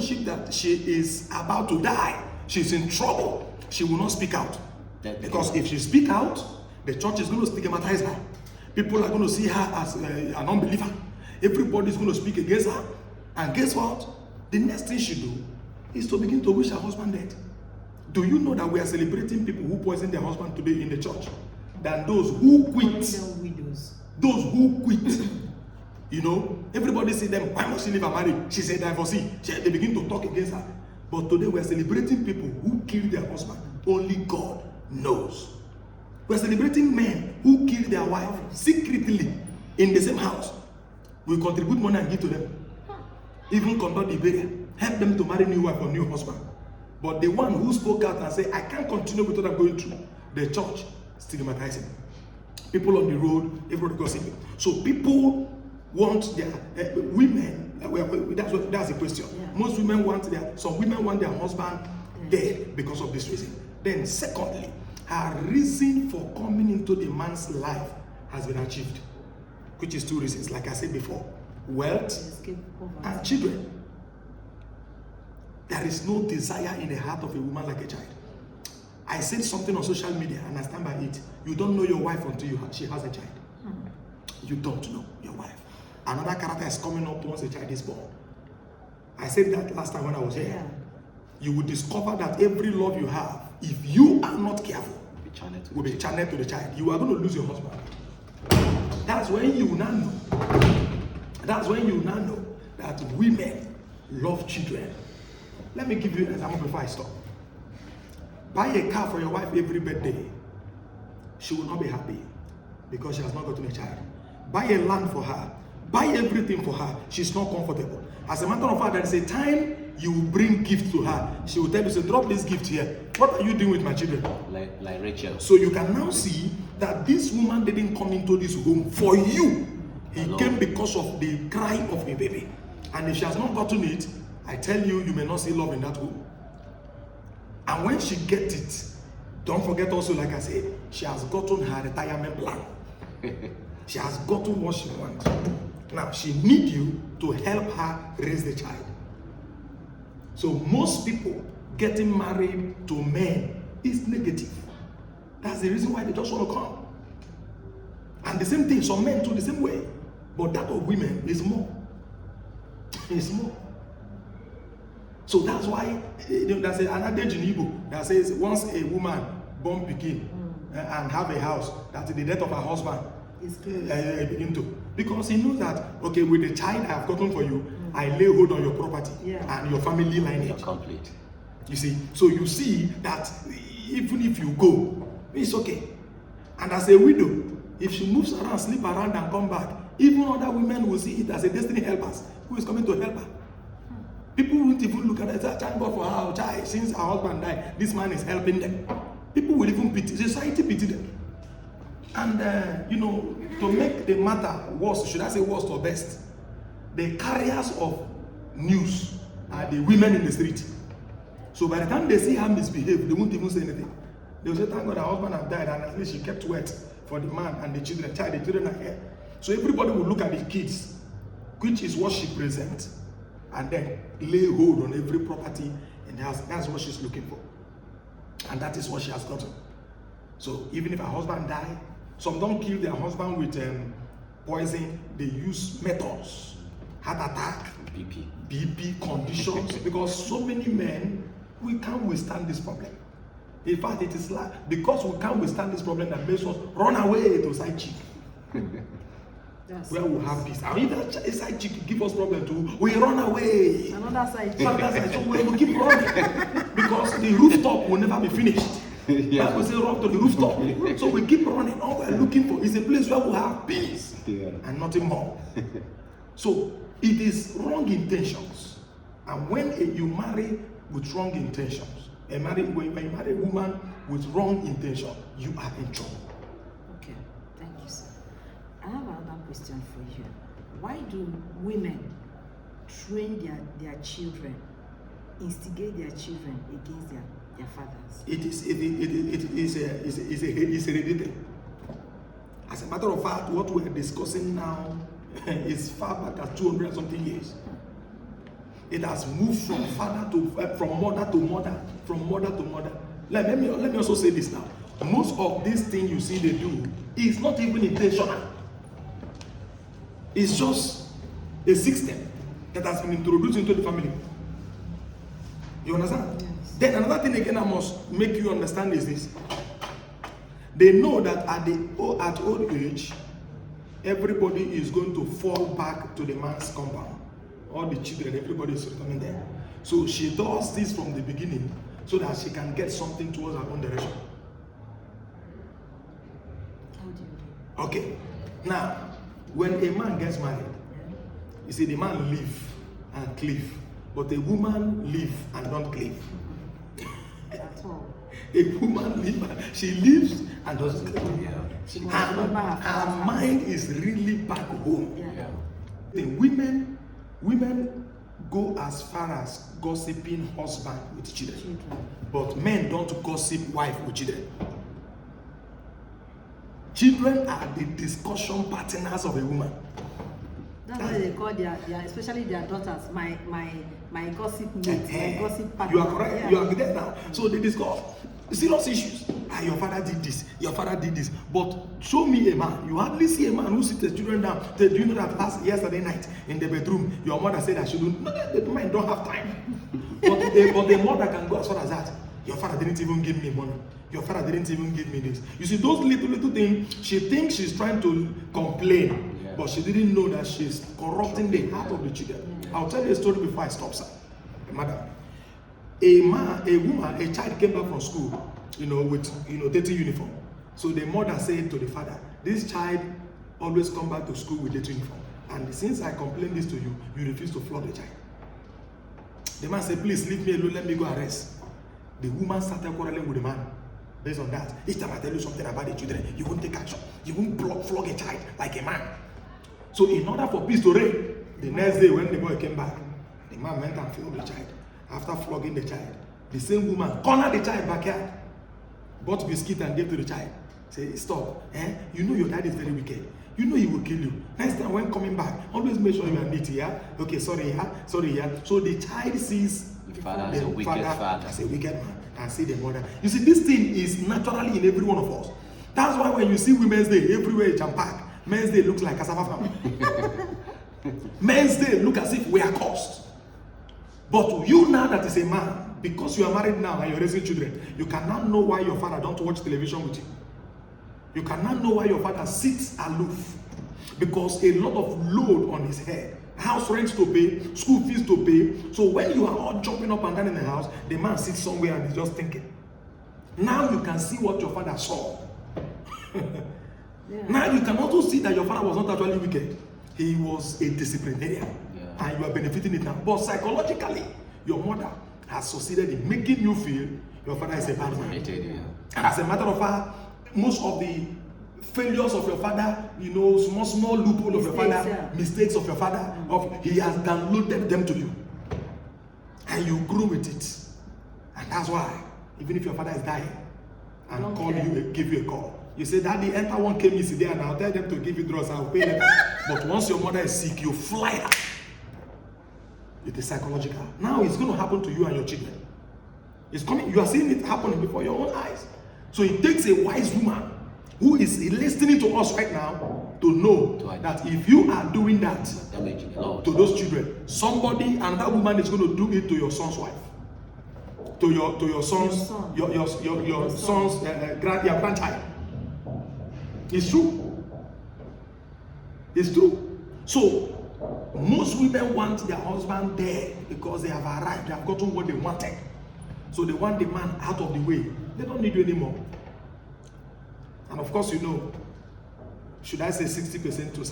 relationship that she is about to die, she's in trouble, she will not speak out. Because if she speak out, the church is going to stigmatize her. People are going to see her as an unbeliever. Everybody is going to speak against her. And guess what? The next thing she do is to begin to wish her husband dead. Do you know that we are celebrating people who poison their husband today in the church than those who quit? Those who quit. You know, everybody see them, why must she leave her marriage? She's a divorcee. They begin to talk against her. But today we are celebrating people who killed their husband. Only God knows. We are celebrating men who killed their wife secretly in the same house. We contribute money and give to them. Even conduct the burial. Help them to marry new wife or new husband. But the one who spoke out and said, I can't continue with what I'm going through, the church stigmatizing. People on the road, everybody gossiping. So people want their women, that's the question. Yeah. Most women some women want their husband dead because of this reason. Then secondly, her reason for coming into the man's life has been achieved, which is two reasons, like I said before, wealth and children. There is no desire in the heart of a woman like a child. I said something on social media and I stand by it. You don't know your wife until she has a child. You don't know your wife. Another character is coming up once a child is born. I said that last time when I was here. Yeah. You will discover that every love you have, if you are not careful, will be channeled to the child. You are going to lose your husband. That's when you now know. That's when you now know that women love children. Let me give you an example before I stop. Buy a car for your wife every birthday. She will not be happy because she has not gotten a child. Buy a land for her. Buy everything for her. She's not comfortable. As a matter of fact, there is a time you will bring gift to her. She will tell you, say, drop this gift here. What are you doing with my children? Like Rachel. So you can now see that this woman didn't come into this home for you. He came because of the cry of a baby. And if she has not gotten it, I tell you, you may not see love in that home. And when she gets it, don't forget also, like I said, she has gotten her retirement plan. She has gotten what she wants. Now, she needs you to help her raise the child. So most people getting married to men is negative. That's the reason why they just want to come. And the same thing, some men do the same way. But that of women is more. It's more. So that's why there's an adage in Igbo that says once a woman born pikin and have a house, that the death of her husband is begin to. Because he knows that, okay, with the child I have gotten for you, I lay hold on your property and your family lineage. You're complete. You see, so you see that even if you go, it's okay. And as a widow, if she moves around, sleep around and come back, even other women will see it as a destiny helpers who is coming to help her. People won't even look at it and say, thank God for her child. Since her husband died, this man is helping them. People will even pity. Society pity them. And, to make the matter worse, should I say worse or best, the carriers of news are the women in the street. So by the time they see her misbehave, they won't even say anything. They will say, thank God her husband has died, and at least she kept wet for the man and the children. The children are here. So everybody will look at the kids, which is what she presents, and then lay hold on every property in the house. That's what she's looking for. And that is what she has gotten. So even if her husband dies, some don't kill their husband with poison. They use methods, heart attack, BP conditions, because so many men, we can't withstand this problem. In fact, it is like, because we can't withstand this problem that makes us run away to side chick. Where we have peace. And if that side chick give us problem too, we run away. Another side chick. So we will keep running. Because the rooftop will never be finished. Like we say, run to the rooftop. So we keep running. All we're looking for is a place where we have peace and nothing more. So it is wrong intentions. And when you marry with wrong intentions, when you marry a woman with wrong intention, you are in trouble. Okay, thank you, sir. I have another question for you. Why do women train their children, instigate their children against their fathers? It is hereditary. As a matter of fact, what we are discussing now is far back as 200 something years. It has moved from father to from mother to mother, from mother to mother. Let me also say this now. Most of these things you see they do is not even intentional. It's just a system that has been introduced into the family. You understand? Yes. Then another thing again I must make you understand is this. They know that at old age, everybody is going to fall back to the man's compound. All the children, everybody is returning there. So she does this from the beginning so that she can get something towards her own direction. How do you do? Okay. Now, when a man gets married, you see the man live and cleave, but a woman live and don't cleave. At all. A woman live, she lives and doesn't cleave. Yeah. She must remember her Her father's mind is really back home. Yeah. The women go as far as gossiping husband with children, but men don't gossip wife with children. Children are the discussion partners of a woman. That's why they call their especially their daughters my gossip mate, my gossip partner. You are correct. Yeah. You are there now. So they discuss serious issues. Your father did this. Your father did this. But show me a man. You hardly see a man who sits his children down. Do you know that yesterday night in the bedroom, your mother said I shouldn't? No, the man don't have time. but the mother can go as far as that. Your father didn't even give me money. Your father didn't even give me this. You see, those little things, she thinks she's trying to complain. Yeah. But she didn't know that she's corrupting the heart of the children. Yeah. I'll tell you a story before I stop, sir. Madam, a child came back from school, with dirty uniform. So the mother said to the father, this child always come back to school with dirty uniform. And since I complained this to you, you refuse to flog the child. The man said, please leave me alone, let me go arrest. The woman started quarreling with the man. Based on that, each time I tell you something about the children, you won't take action. You won't flog a child like a man. So in order for peace to reign, the next day when the boy came back, the man went and flogged the child. After flogging the child, the same woman cornered the child backyard, bought biscuit and gave to the child. Say, stop. You know your dad is very wicked. You know he will kill you. Next time when coming back, always make sure you are neat, yeah? Okay, sorry, yeah? Sorry, yeah? So the child sees The father as a wicked father. as a wicked man, and see the mother. You see, this thing is naturally in every one of us. That's why when you see Women's Day everywhere in Champak, Men's Day looks like cassava farm. Men's Day look as if we are cursed. But you now that is a man, because you are married now and you're raising children, you cannot know why your father don't watch television with you. You cannot know why your father sits aloof. Because a lot of load on his head. House rent to pay, school fees to pay. So when you are all jumping up and down in the house, the man sits somewhere and is just thinking. Now you can see what your father saw. Yeah. Now you can also see that your father was not actually wicked. He was a disciplinarian. Yeah. And you are benefiting it now. But psychologically, your mother has succeeded in making you feel your father is a bad man. And as a matter of fact, most of the failures of your father, small loophole of your father, mistakes of your father, he has downloaded them to you. And you grew with it. And that's why, even if your father is dying and give you a call, you say, Daddy, enter one chemist there and I'll tell them to give you drugs, I'll pay later. But once your mother is sick, you fly out. It is psychological. Now it's going to happen to you and your children. It's coming. You are seeing it happening before your own eyes. So it takes a wise woman who is listening to us right now to know that if you are doing that to those children, another woman is going to do it to your son's wife, to your son's your son's grandchild. It's true. It's true. So most women want their husband there because they have arrived, they have gotten what they wanted. So they want the man out of the way. They don't need you anymore. And of course, should I say 60% to 70%?